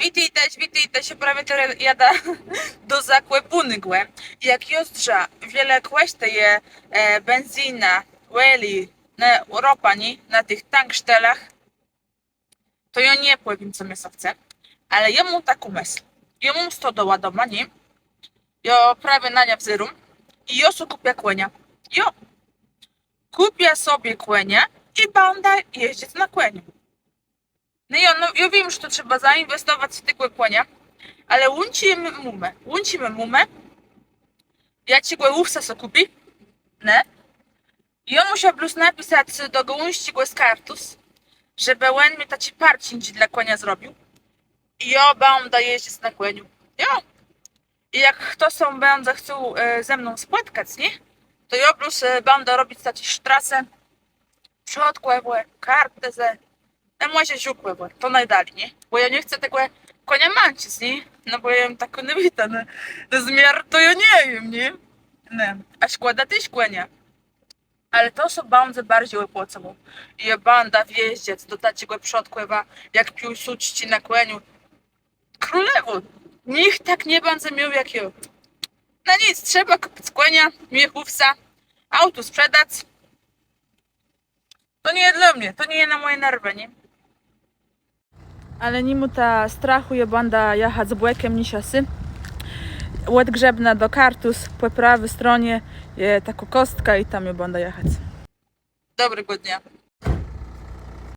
Witajcie, prawie to jada do zaklepu nygłe. Jak jostrza, wiele kłeście je benzina, weli, ropa, nie? Na tych tanksztelach, to ja nie powiem, co mnie chce, ale ja mam taką myśl. Ja mam 100 doła doma, nie? Ja prawie na nie wzyrum i ja sobie kupię kłenia. Ja kupię sobie kłenia i będę jeździć na kłeniu. No ja wiem, że to trzeba zainwestować w te kłenia, ale łączymy mumę, ja ci główce sobie kupi, ne? I on musiał plus napisać do gołąści z kartus, żeby on mi taki parcin dla konia zrobił. I ja będę jeździć na kłeniu. Ja. I jak ktoś będzie chciał ze mną spotkać, nie? To ja plus będę robić takie sztrasę, przodkłe, kartę ze. Może żukłe, to najdalej, nie? Bo ja nie chcę tego konia męczyć, nie? No bo ja jem tak nie widzę, no zmiar to ja nie wiem, nie? Nie. A szkoda też konia. Ale to są bardzo bardziej opłacało. I ja będę wjeździć do takiego przodkłewa, jak pił suczci na kłeniu. Królewo, nikt tak nie będzie miał jak ja. No nic, trzeba kupić konia, miechówca, auto sprzedać. To nie dla mnie, to nie na moje nerwy, nie? Ale nimu ta strachu je banda jechać z błekiem nisiasy. Łed grzebna do kartus, po prawej stronie jest taka kostka i tam je banda jechać. Dobrego dnia.